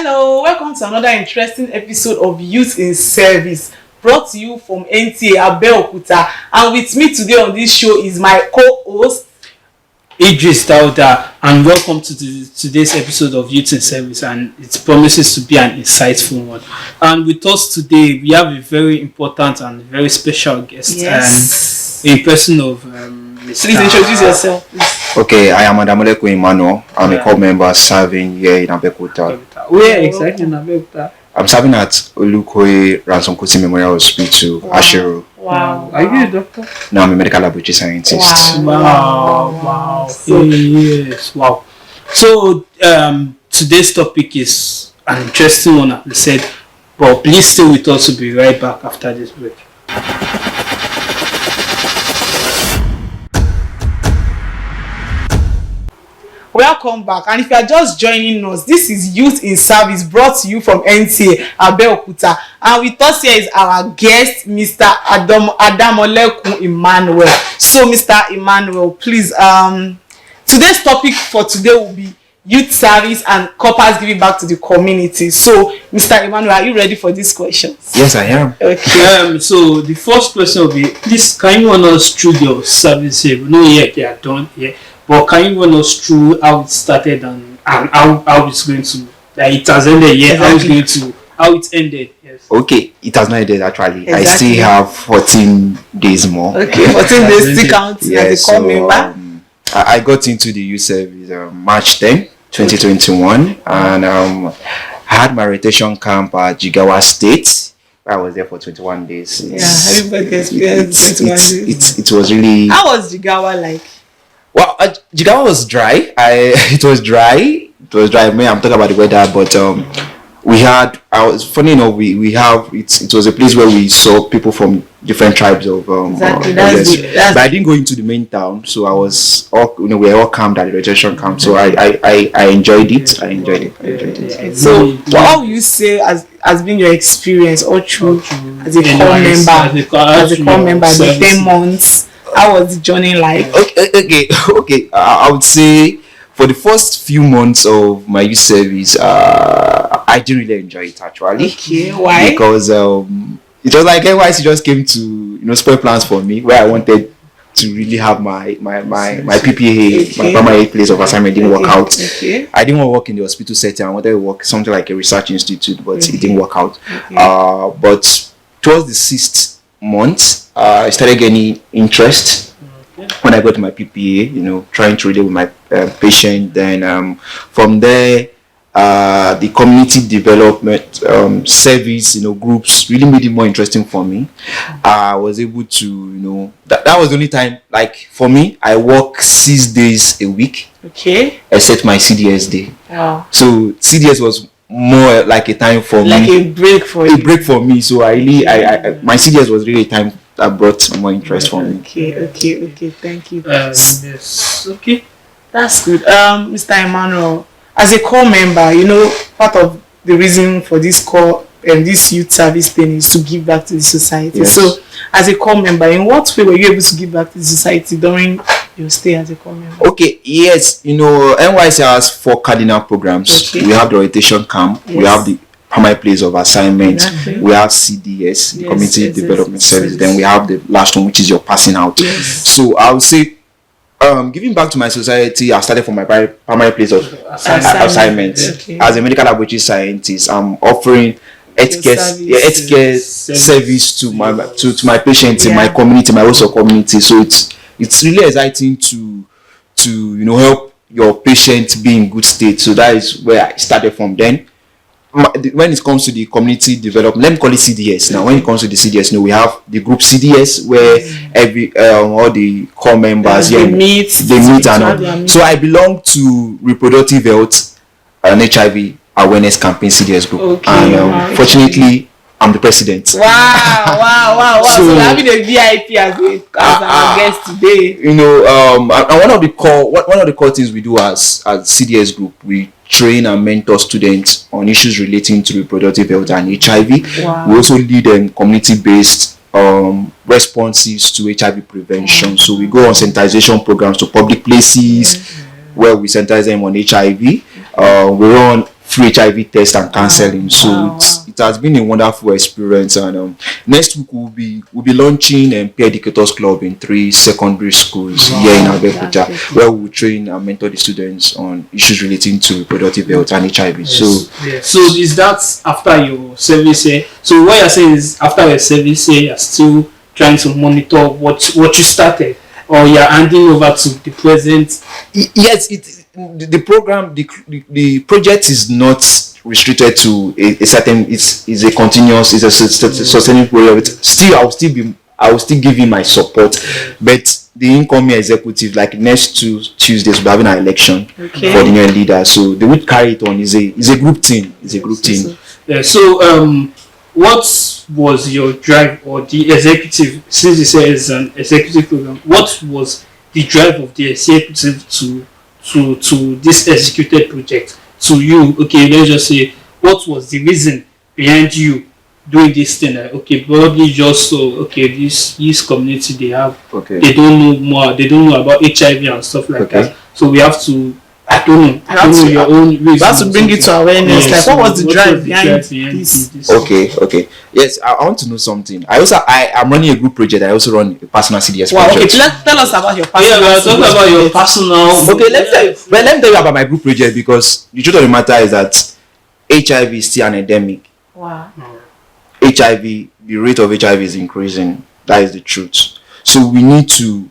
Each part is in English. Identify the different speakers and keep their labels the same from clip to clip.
Speaker 1: Hello, welcome to another interesting episode of Youth in Service, brought to you from NTA Abeokuta. And with me today on this show is my co-host
Speaker 2: 8th Feb, and welcome to today's episode of Youth in Service, and it promises to be an insightful one. And with us today, we have a very important and very special guest, in person of Mr.
Speaker 1: Please introduce yourself.
Speaker 3: Okay, I am Adamoleku Emmanuel. I'm a core member serving here in Abeokuta.
Speaker 2: Where exactly in Abeokuta?
Speaker 3: I'm serving at Olukoye Ransom Kuti Memorial Hospital, Ashero.
Speaker 1: Wow.
Speaker 2: Are you a doctor?
Speaker 3: No, I'm a medical laboratory scientist.
Speaker 2: Wow. Yes, wow. So today's topic is an interesting one, as I said, but please stay with us. We'll be right back after this break.
Speaker 1: Welcome back, and if you are just joining us, this is Youth in Service, brought to you from NTA Abeokuta, and with us here is our guest, Mr. Adamoleku Emmanuel. So Mr. Emmanuel, please, today's topic for today will be youth service and corpers giving back to the community. So Mr. Emmanuel, are you ready for these questions?
Speaker 3: Yes, I am.
Speaker 1: Okay.
Speaker 2: So the first question will be, please, can you run us through your service here? We know yet they are done here. But can you run us through how it started and how it's going to, it has ended, how it ended? Yes.
Speaker 3: Okay, it has not ended actually.
Speaker 1: Exactly.
Speaker 3: I still have 14 days more.
Speaker 1: Okay, 14 days still counting as a core member.
Speaker 3: I got into the youth service March 10, 2021, and I had my rotation camp at Jigawa State. I was there for 21 days.
Speaker 1: Everybody experienced 21 days.
Speaker 3: It was really...
Speaker 1: How was Jigawa like?
Speaker 3: Well, Jigawa was dry. It was dry. It was dry. I'm talking about the weather, but funny enough, we have it was a place where we saw people from different tribes of
Speaker 1: exactly.
Speaker 3: But I didn't go into the main town, so I was we were all camped at the rotation camp. So I enjoyed it. I enjoyed it.
Speaker 1: So what would you say has been your experience all through as a core member? As a core member, the 10 months. How was the journey like?
Speaker 3: Okay. I would say for the first few months of my youth service, I didn't really enjoy it actually.
Speaker 1: Okay, why?
Speaker 3: Because it was like NYC just came to spoil plans for me, where I wanted to really have my PPA, my primary place of assignment didn't work out.
Speaker 1: Okay.
Speaker 3: I didn't want to work in the hospital setting. I wanted to work something like a research institute, but it didn't work out. But towards the 6th month, I started getting interest when I got to my PPA, trying to relate with my patient. Then from there, the community development service, groups really made it more interesting for me. I was able to, that was the only time, like for me, I work 6 days a week.
Speaker 1: Okay.
Speaker 3: Except my CDS day.
Speaker 1: Wow.
Speaker 3: So CDS was more like a time for me.
Speaker 1: Like a break for you.
Speaker 3: A break for me. So I my CDS was really a time that brought more interest for me.
Speaker 1: Okay. Thank you.
Speaker 2: Yes. Okay.
Speaker 1: That's good. Mr. Emmanuel, as a core member, part of the reason for this core and this youth service thing is to give back to the society.
Speaker 3: Yes.
Speaker 1: So, as a core member, in what way were you able to give back to the society during your stay as a core member?
Speaker 3: Okay. Yes. NYC has 4 cardinal programs.
Speaker 1: Okay.
Speaker 3: We have the orientation camp.
Speaker 1: Yes.
Speaker 3: We have the primary place of assignment.
Speaker 1: Exactly.
Speaker 3: We have CDS, the community development service. Then we have the last one, which is your passing out.
Speaker 1: Yes.
Speaker 3: So I would say, giving back to my society, I started from my primary place of assignment.
Speaker 1: Okay.
Speaker 3: As a medical laboratory scientist, I'm offering healthcare service to my patients in my community, my host community. So it's really exciting to help your patient be in good state. So that is where I started from. Then when it comes to the community development, let me call it CDS now. When it comes to the CDS, we have the group CDS where all the core members
Speaker 1: they meet
Speaker 3: and all. So I belong to reproductive health and HIV awareness campaign CDS group.
Speaker 1: Okay.
Speaker 3: And fortunately, I'm the president.
Speaker 1: Wow. So having a VIP as our guest today.
Speaker 3: And one of the core things we do as CDS group, we train and mentor students on issues relating to reproductive health and HIV.
Speaker 1: Wow.
Speaker 3: We also lead community-based responses to HIV prevention. So we go on sensitization programs to public places where we sensitize them on HIV. We run free HIV test and counseling. So it has been a wonderful experience. And next week we'll be launching Peer Educators Club in 3 secondary schools here in Abeokuta, where we will train and mentor the students on issues relating to reproductive health and HIV.
Speaker 2: So is that after your service here? So what you're saying is after your service here, you're still trying to monitor what you started, or you're handing over to the present?
Speaker 3: Yes, the program, the project is not restricted to a certain. It's a continuous. It's a sustainable project. Still, I will still give him my support, but the incoming executive, like next 2 Tuesdays, we're having an election for the new leader, so they would carry it on. It's a group team. It's a group team.
Speaker 2: Yeah. So what was your drive, or the executive, since you say it's an executive program, what was the drive of the executive to this executed project to you? Okay, let's just say, what was the reason behind you doing this thing? Okay, probably just so this community, they don't know more, they don't know about HIV and stuff like that, so we have to, I don't know your own reason.
Speaker 1: You have to bring it to awareness. Yes. Like, what was the drive behind this?
Speaker 3: Okay. Yes, I want to know something. I'm running a group project. I also run a personal CDS project.
Speaker 1: Okay, tell us about your personal.
Speaker 2: Yeah, we're talking about your personal.
Speaker 3: Okay, let me tell you about my group project, because the truth of the matter is that HIV is still an endemic.
Speaker 1: Wow.
Speaker 3: HIV, the rate of HIV is increasing. That is the truth. So we need to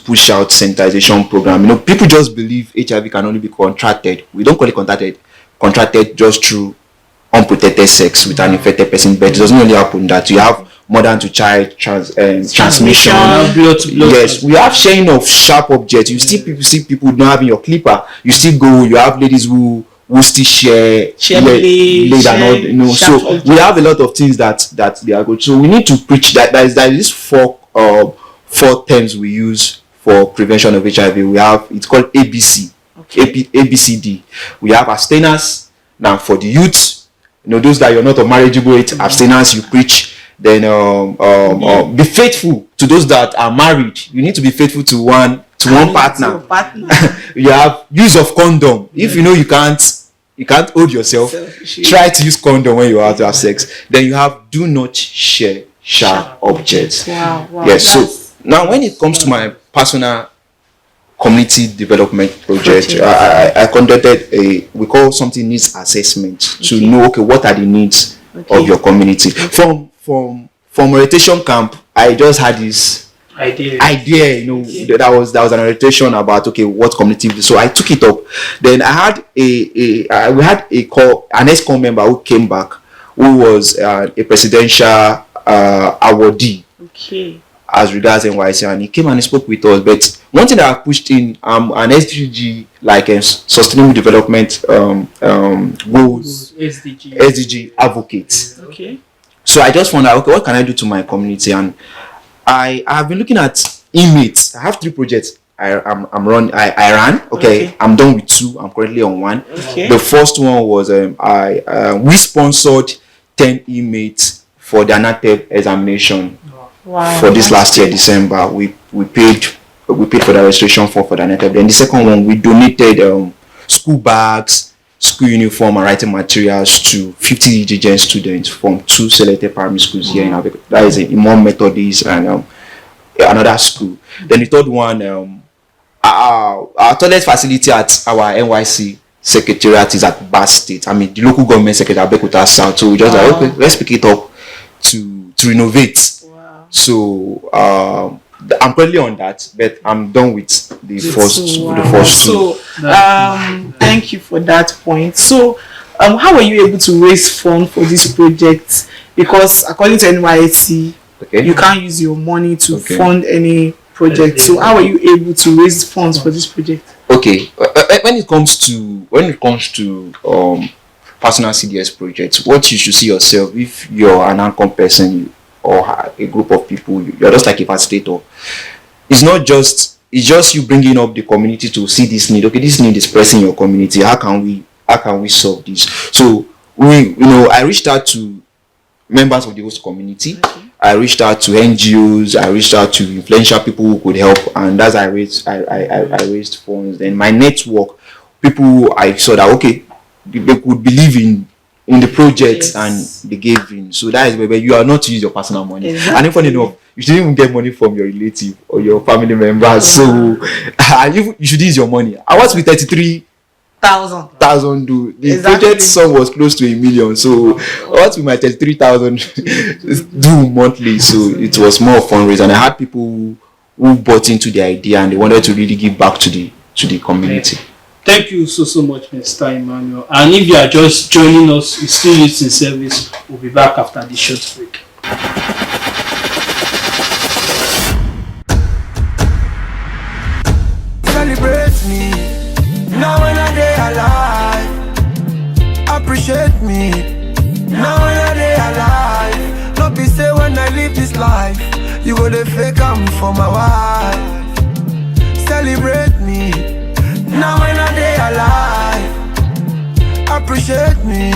Speaker 3: push out sensitization program. You know, people just believe HIV can only be contracted. We don't call it contracted just through unprotected sex with an infected person, but it doesn't only happen that. You have mother to child transmission. Yes, we have sharing of sharp objects. You see people not having your clipper. You still go. You have ladies who still share blade and all. You know, so objects. We have a lot of things that they are good. So we need to preach that. There is this four terms we use for prevention of HIV. We have, it's called ABC, ABCD. We have abstinence. Now for the youth, you know, those that you're not of marriageable age, abstinence, you preach. Then be faithful to those that are married. You need to be faithful to one partner. You have use of condom. If you know you can't hold yourself, try to use condom when you are out to have sex. Then you have do not share sharp objects.
Speaker 1: Wow.
Speaker 3: Yes. So now, when it comes to my personal community development project, I conducted we call something needs assessment to know, what are the needs of your community. From orientation camp, I just had this idea, you know, that was an orientation about what community. So I took it up. Then I had we had an ex-com member who came back, who was a presidential awardee. As regards NYC, and he came and he spoke with us. But one thing that I pushed in, an SDG, like a sustainable development goals, SDG advocate. So I just found out, what can I do to my community? And I have been looking at inmates. I have 3 projects. I ran. I'm done with 2. I'm currently on 1. The first one was we sponsored 10 inmates for the ANATEP examination.
Speaker 1: Wow,
Speaker 3: for this last year, December. We paid for the registration for the ANATEP. Then the second one, we donated school bags, school uniform, and writing materials to 50 diligent students from 2 selected primary schools here in Abeokuta. That is Imam Methodist and another school. Then the third one, our toilet facility at our NYC secretariat is at Bath State. I mean, the local government secretariat Abeokuta South. So we just let's pick it up to renovate. So I'm currently on that, but I'm done with the first 2.
Speaker 1: So thank you for that point. So how were you able to raise funds for this project? Because according to NYC, you can't use your money to fund any project. So how are you able to raise funds for this project?
Speaker 3: Okay, when it comes to personal CDS projects, what you should see yourself, if you're an anchor person or a group of people, you're just like a facilitator. It's just you bringing up the community to see this need. This need is pressing your community. How can we solve this? So I reached out to members of the host community. I reached out to NGOs. I reached out to influential people who could help, and as I raised funds. Then my network, people I saw that they could believe in the project,
Speaker 1: Yes.
Speaker 3: and they gave in. So that is where you are not to use your personal money.
Speaker 1: Exactly.
Speaker 3: And if funny enough, you shouldn't even get money from your relative or your family members. So you should use your money. I was with 33,000 do. The
Speaker 1: Exactly.
Speaker 3: project sum was close to 1 million. So what with my 33,000 do monthly? So it was more fundraising, and I had people who bought into the idea and they wanted to really give back to the community.
Speaker 2: Thank you so much, Mr. Emmanuel. And if you are just joining us, it's still Youth in Service. We'll be back after this short break.
Speaker 4: Celebrate me now when I day alive. Appreciate me now when I day alive. Not be say when I live this life, you go to fake I'm for my wife. Celebrate me now when I day alive. Appreciate me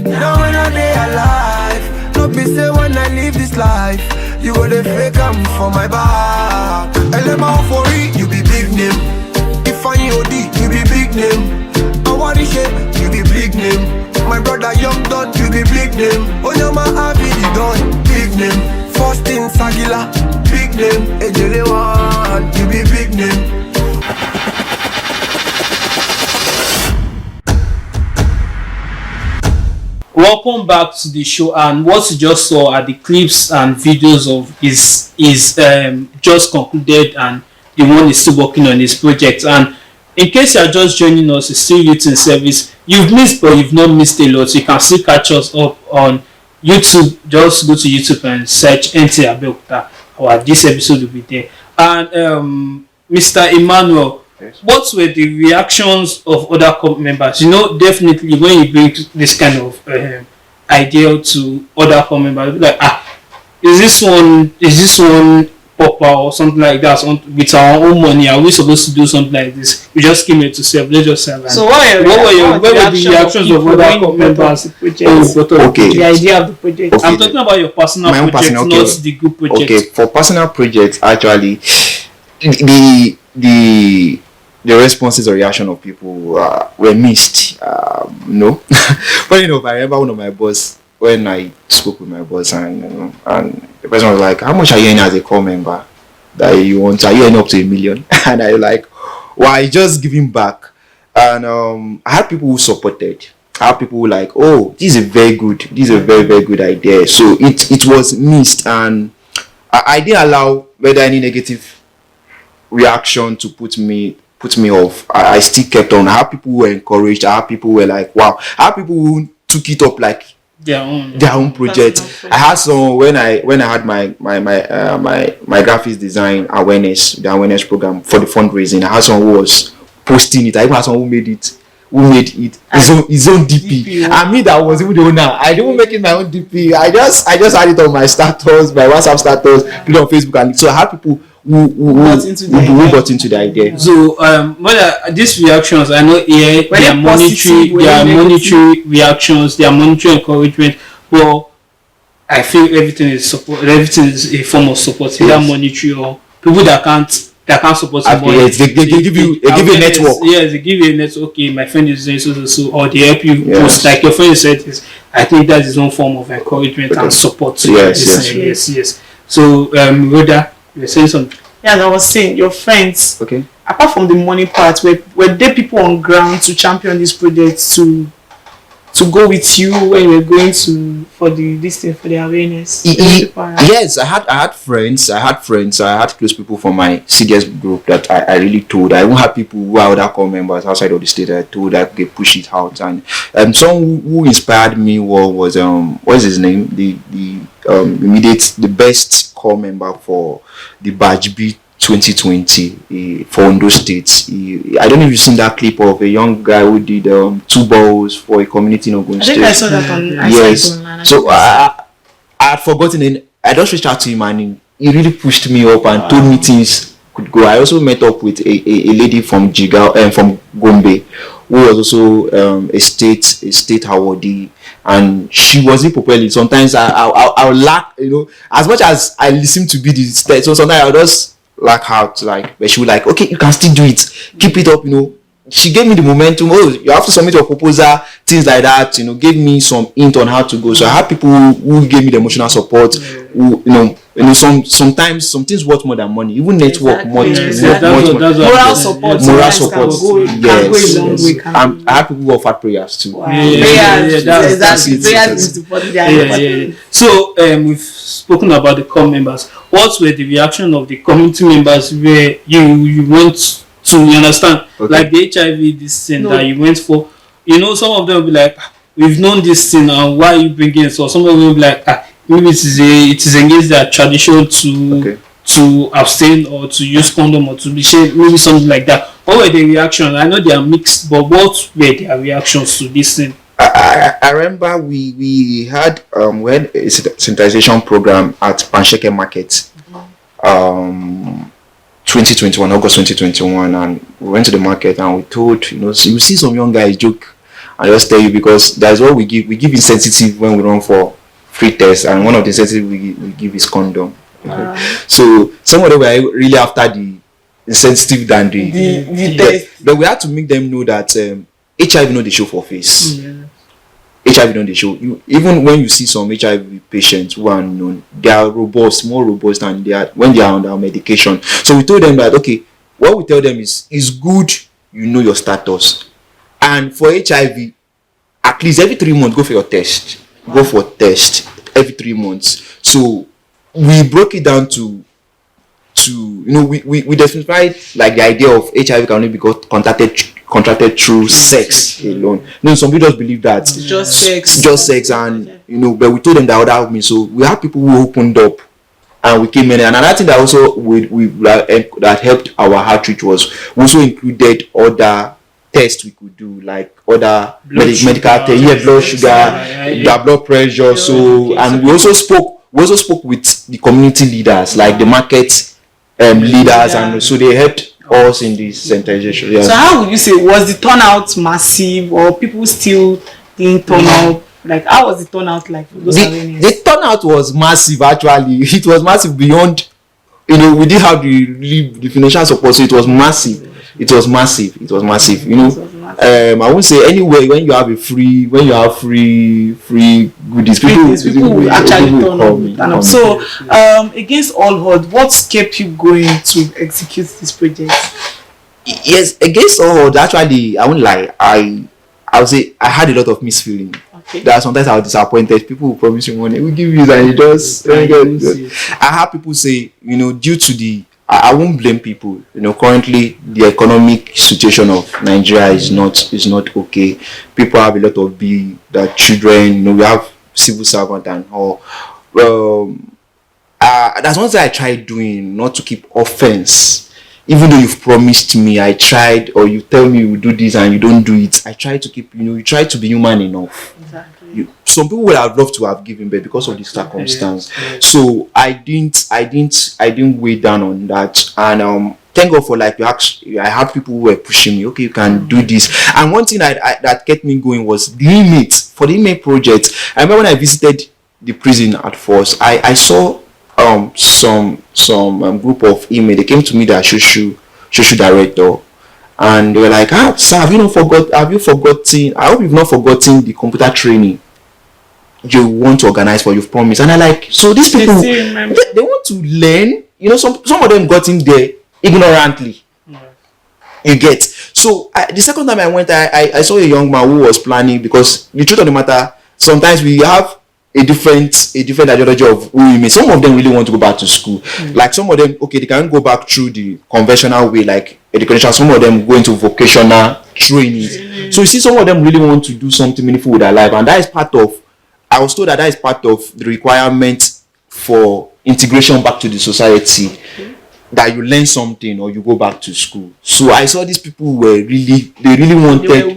Speaker 4: now when I day alive. Not be say when I live this life, you go to fake I'm for my back. Elema for it, you be big name. If I OD, you be big name. Awadi shape, you be big name. My brother Young Don, you be big name. Onyama Abidi Don, big name. First in Sagila, big name. Ejele One, you be big name.
Speaker 2: Welcome back to the show, and what you just saw are the clips and videos of is just concluded, and the one is still working on his project. And in case you are just joining us, it's still Youth in Service. You've missed, but you've not missed a lot. You can still catch us up on YouTube. Just go to YouTube and search NT Abeokuta. This episode will be there. And Mr. Emmanuel, what were the reactions of other members? Definitely when you bring this kind of idea to other members, like, is this one proper or something like that? With our own money, are we supposed to do something like this? We just came here to serve. Let's just serve.
Speaker 1: So what were the reactions of other members? The idea of the project.
Speaker 3: Okay.
Speaker 2: I'm talking about your personal project,
Speaker 3: personal,
Speaker 2: not the group project.
Speaker 3: Okay, for personal projects, actually, the responses or reaction of people were mixed. No, funny enough, I remember one of my boss when I spoke with my boss, and the person was like, "How much are you earning as a core member that you want? Are you earning up to 1 million?" And I like, "Well, I just giving back." And I had people who supported. I had people who like, "Oh, this is a very very good idea." So it was mixed, and I didn't allow whether any negative reaction to put me off. I still kept on. I had people who were encouraged. I had people who were like, wow. I had people who took it up like
Speaker 2: their own
Speaker 3: project. I had some when I had my graphics design awareness, the awareness program for the fundraising. I had someone who was posting it. I even had someone who made it his own DP. And me that was even the owner. I didn't make it my own DP. I just had it on my status, my WhatsApp status, put it on Facebook, and so I had people who got into the idea.
Speaker 2: So these reactions, I know here they are monetary reactions, they are monetary encouragement, but I feel everything is a form of support, either monetary or people that can't support somebody.
Speaker 3: Yes, they give you a network.
Speaker 2: Yes, they give you a network. Okay, my friend is doing so, or they help you post. Like your friend said, I think that is one form of encouragement and support. Yes. So, Rhoda, you were saying something?
Speaker 1: Yeah, I was saying, your friends,
Speaker 3: okay,
Speaker 1: apart from the money part, were there people on ground to champion this project, to go with you when you were going for the awareness?
Speaker 3: Yes, I had friends. I had close people from my CDS group that I really told. I even had people who are other core members outside of the state I told that they push it out. And someone who inspired me was what's his name? The best core member for the Batch B 2020 for Ondo State. I don't know if you've seen that clip of a young guy who did 2 balls for a community in Ondo State.
Speaker 1: I think I saw that on.
Speaker 3: Yes. So I had forgotten, and I just reached out to him, and he really pushed me up and told me things could go. I also met up with a lady from from Gombe, who was also a state awardee, and she wasn't properly. Sometimes I would lack, as much as I listen to be the state, so sometimes I'll just lack out, but she would like, okay, you can still do it, keep it up, she gave me the momentum. Oh, you have to submit your proposal, things like that. Gave me some hint on how to go. So I had people who gave me the emotional support. Who, sometimes some things worth more than money. Even network more.
Speaker 1: Moral support.
Speaker 3: Moral support.
Speaker 1: Yes.
Speaker 3: I have people who offered prayers too.
Speaker 1: Wow. Prayers is important.
Speaker 2: So we've spoken about the core members. What were the reaction of the community members where you went to? You understand?
Speaker 3: Okay.
Speaker 2: Like the HIV, this thing that you went for. Some of them will be like, we've known this thing, and why are you bringing it? So some of them will be like, maybe it is against their tradition to abstain or to use condom or to be shaved, maybe something like that. What were the reactions? I know they are mixed, but what were their reactions to this thing?
Speaker 3: I remember we had a sensitization program at Pansheke Market, 2021, August 2021, and we went to the market and we told, so you see some young guys joke and just tell you, because that's what we give. We give insensitive when we run for free tests, and one of the insensitive we give is condom. So some of them were really after the insensitive than the test. But we had to make them know that HIV not the show for face. HIV not the show. Even when you see some HIV patients who are known, they are more robust than they are when they are on their medication. So we told them that, okay, what we tell them is good, your status. And for HIV, at least every 3 months, go for your test. Go for test every 3 months. So we broke it down to we definied like the idea of HIV can only be contracted through sex alone. Some people just believe that just sex, and but we told them that other means. So we have people who opened up and we came in, and another thing that also that helped our outreach was we also included other tests we could do, like other medical tests, blood sugar, blood pressure. So and we also spoke with the community leaders, like the market leaders, and so they helped us in this sensitization.
Speaker 1: So how would you say, was the turnout massive, or people still didn't turn up? Like, how was the turnout like for those awareness?
Speaker 3: The turnout was massive. Actually, it was massive beyond. We didn't have the financial support, so it was massive. It was massive. I won't say anywhere when you have free goodies, people
Speaker 1: actually turn up. So against all odds, what kept you going to execute this project?
Speaker 3: Yes, against all odds, actually, I won't lie, I would say I had a lot of misfeeling. That sometimes I was disappointed. People will promise you money, we give you, and you just I have people say, due to the, I won't blame people. Currently the economic situation of Nigeria is not okay. People have a lot of the children. We have civil servant and all. That's one thing I tried doing, not to keep offense. Even though you've promised me, I tried, or you tell me you do this and you don't do it. I try to keep, you try to be human enough.
Speaker 1: Exactly.
Speaker 3: Some people would have loved to have given birth because of this circumstance. So I didn't weigh down on that. And thank God for, like, I had people who were pushing me. Okay, you can do this. And one thing that kept me going was the inmates. For the inmate project, I remember when I visited the prison at first, I saw some group of inmates. They came to me, their social director, and they were like, sir, have you forgotten? I hope you've not forgotten the computer training you want to organize for, you've promised. And I like, so these people, they want to learn. Some of them got in there ignorantly. You get. So the second time I went, I saw a young man who was planning, because the truth of the matter, sometimes we have a different ideology of who we mean. Some of them really want to go back to school. Like some of them, okay, they can go back through the conventional way, like education. Some of them go into vocational training. So you see, some of them really want to do something meaningful with their life, and that is part of. I was told that is part of the requirement for integration back to the society. That you learn something or you go back to school. So I saw these people were really wanted. They were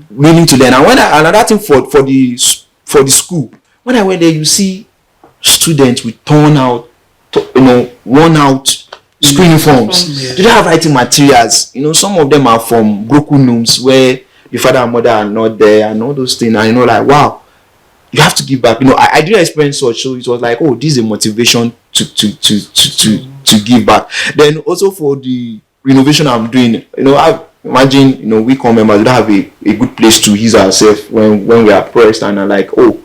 Speaker 3: willing to learn. And when another thing for the school, when I went there, you see students with worn out school uniforms. They don't have writing materials. Some of them are from broken homes where the father and mother are not there, and all those things. And like, wow, you have to give back. I didn't experience such, so it was like, oh, this is a motivation to give back. Then also for the renovation I'm doing, Imagine, we come members, we don't have a good place to ease ourselves when we are pressed and are like, oh,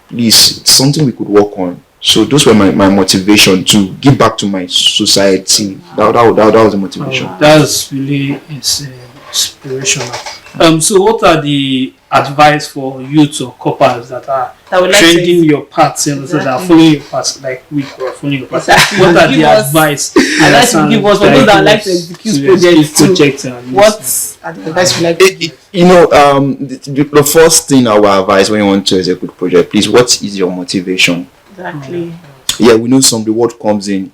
Speaker 3: please, it's something we could work on. So those were my motivation to give back to my society. That was the motivation.
Speaker 2: That's really inspirational. So what are the advice for youths or couples that are trending your paths, that are following your paths, like we are following your paths?
Speaker 1: Exactly.
Speaker 2: What are the advice?
Speaker 1: Advice you give us for those that like to execute projects too. What are the advice you like to give?
Speaker 3: The first thing I will advise when you want to execute project, please, what is your motivation?
Speaker 1: Exactly.
Speaker 3: Yeah, we know some reward comes in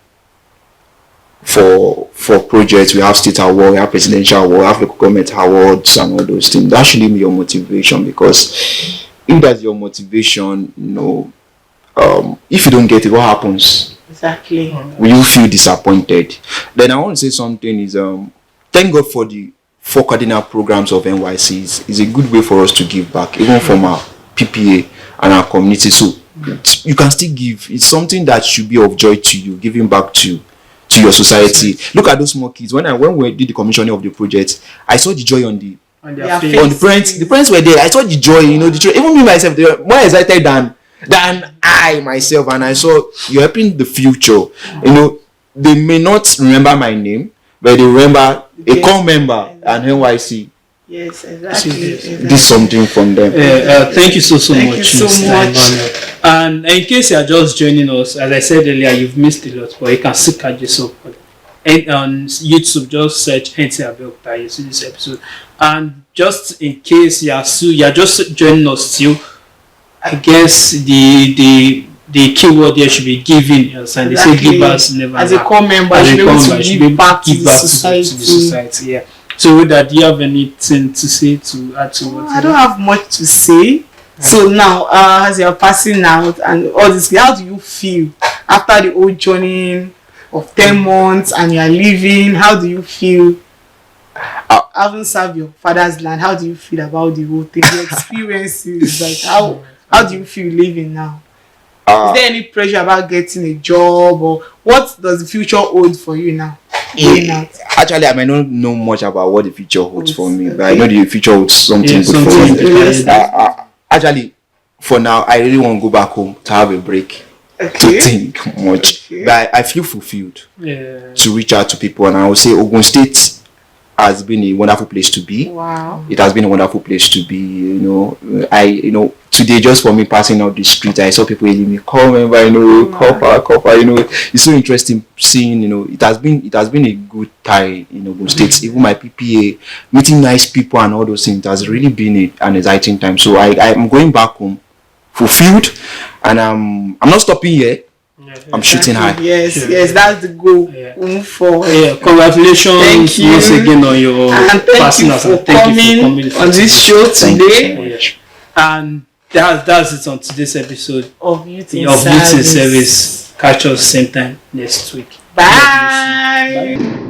Speaker 3: for projects. We have state award, we have presidential award, we have local government awards and all those things. That should be your motivation, because if that's your motivation, if you don't get it, what happens?
Speaker 1: Exactly.
Speaker 3: Will you feel disappointed? Then I want to say something is thank God for the 4 cardinal programs of NYC. Is a good way for us to give back, even from our PPA and our community. So you can still give. It's something that should be of joy to you, giving back to your society. Look at those small kids. When we did the commissioning of the project, I saw the joy on the parents. The parents were there. I saw the joy. The joy. Even me myself, they were more excited than I myself. And I saw you're helping the future. They may not remember my name, but they remember a core member and NYC.
Speaker 1: Yes, exactly.
Speaker 3: Did something from them.
Speaker 2: Thank you so much.
Speaker 1: Thank you so much.
Speaker 2: And in case you are just joining us, as I said earlier, you've missed a lot, but you can still catch this up. And on YouTube, just search 8th Feb. You see this episode. And just in case you are just joining us still, I guess the keyword here should be giving. And they say givers never.
Speaker 1: As a core member, you should be able to give back to the society.
Speaker 2: Yeah. So, Rhoda, do you have anything to say to add to what?
Speaker 1: I don't have much to say. So now, as you're passing out and all this, how do you feel after the whole journey of 10 months and you're leaving? How do you feel? Having served your father's land, how do you feel about the whole thing? The experiences, like how do you feel leaving now? Is there any pressure about getting a job, or what does the future hold for you now?
Speaker 3: Actually, I might not know much about what the future holds for me, but I know the future holds something good for me. Actually, for now, I really want to go back home to have a break, to think much. But I feel fulfilled to reach out to people, and I would say Ogun State has been a wonderful place to be.
Speaker 1: Wow.
Speaker 3: It has been a wonderful place to be. Today, just for me passing out the street, I saw people yelling me, "Come, copper." It's so interesting seeing. It has been a good time in Ogun State. Even my PPA, meeting nice people and all those things, it has really been an exciting time. So I'm going back home, fulfilled, and I'm not stopping here. I'm shooting high.
Speaker 1: Yes, that's the goal. Move forward.
Speaker 2: Congratulations
Speaker 1: thank you
Speaker 2: once again on your
Speaker 1: passing out. Thank you for coming on this show today.
Speaker 2: And that's it on today's episode
Speaker 1: of Youth in
Speaker 2: Service. Catch us same time next week.
Speaker 1: Bye.